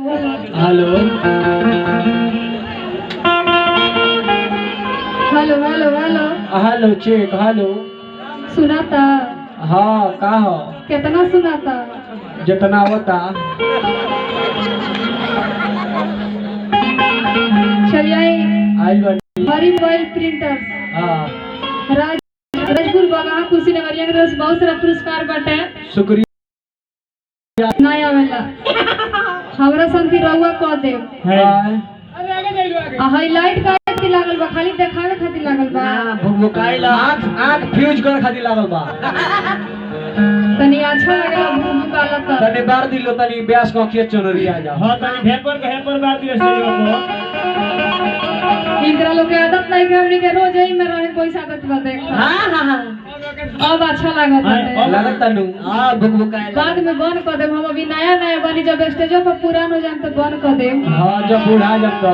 Hello hello hello hello hello check hello. सुनाता? हाँ का हो? कितना सुनाता? जितना बता। चलिए आइल बानी। हरी मोबाइल प्रिंटर्स हाँ राजपुर बगहा कुशीनगरिया के तरफ से बहुत सारा पुरस्कार बाटे। शुक्रिया। नहीं आवेला हमरा संती रहुआ कह दे। हाईलाइट का खातिर लागल बा, खाली देखावे खातिर लागल बा। भुकभुकाइला आँख फ्यूज कर खातिर लागल बा। तनी अच्छा लगेला भुकभुकाला त। तनी बार दिलो तनी ब्यास को अखिया चोनरी आ जा। हां तनी हेपर बार दियो स्टेज को। इनकरा लोग के आदत नहीं के हमनी के रोज यही में रहे पैसा आदत बा देख। हां अब अच्छा लागत है। लागत तनु हां भुकभुकाइला। बाद में बंद कर देम। हम अभी नया नया बनी, जब स्टेजो पर पुरान हो जाम तो बंद कर देम। हां जब बूढ़ा जब तो।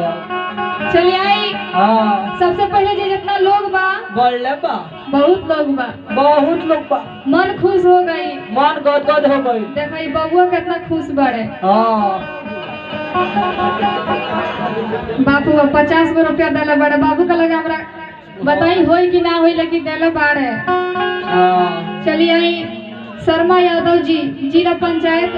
चलिए आई। हां सबसे पहले जे जितना लोग बा बोल ले बा। बहुत लोग बा। बहुत लोग बा। मन खुश हो गई। मन गदगद हो गई। देखा ई बबुआ कितना खुश बाड़े। हां बापू 50 गो रुपया देले बाड़े। बाबू का लगा हमरा बताई होई कि ना होई, लेकिन देले बाड़े। हां चलिए आई। शर्मा यादव जी, जिला पंचायत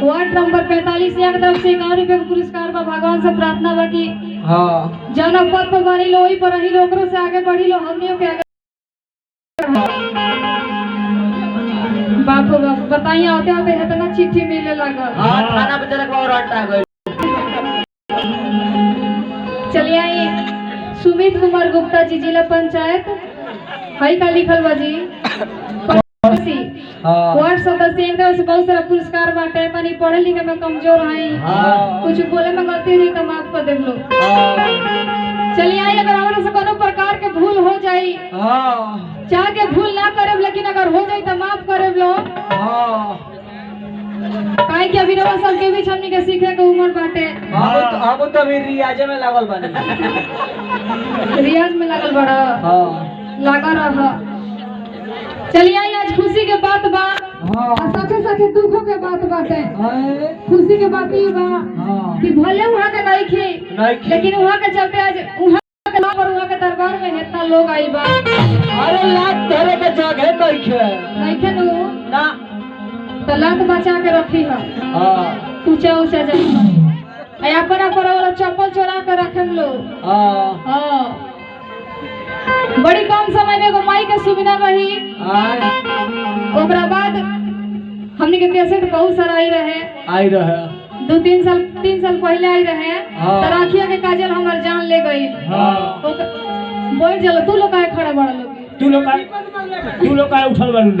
वार्ड नंबर 45 यहाँ की तरफ से 51 रुपये का पुरस्कार बा। भगवान से प्रार्थना बा कि हां जौन पद पर बनी लो वही पर रही लो, ओकरो से आगे बढ़ी लो, हमनियों के आगे। बापू बाप बताइए आते आते इतना चिट्ठी मिले लागल। हां थाना पे चलक और अट्टा गई। चलिए आई। सुमित कुमार गुप्ता जी, जिला पंचायत हई का लिखल बा जी वार्ड सदस्य। एक तरह से बहुत सारा पुरस्कार बाटे। तनी पढ़े लिखे में कमजोर हैं, कुछ बोले में गलती हुई तो माफ कर देम लोग। चलिए आई। अगर हमरा से कोनो प्रकार के भूल हो जाई, चाह के भूल ना करेब, लेकिन अगर हो जाई तो माफ करेब लोग। काहे कि अभी रवा सब के बीच हमनी के सीखे के उम्र बाटे। अब तो अभी रियाज में लागल बानी। रियाज में लागल बड़ा। लगा रहा। चलिए आई। आज खुशी के बात बा और साथे साथे दुखों के बात बाटे। खुशी के बात ये बा कि भले वहाँ के नहीं खे, लेकिन वहाँ के चलते आज वहाँ के नाम और वहाँ के दरबार में इतना लोग आई बा। अरे लात धरे के जगह नहीं खे नु ना तो लात बचा के रखी है। ऊंचा ऊंचा जाए अपन अपन वाला चप्पल चोरा के रखे लोग। बड़ी कम समय में माई के सुविधा रही। ओकरा बाद हमनी के कैसेट बहुत सारा आई रहे। 2-3 साल पहले आई रहे। तराखिया के काजल हमार जान ले गई। बोल चलो तू लोग काहे खड़ा बड़ा लोग? तू लोग काहे उठल बाड़ू?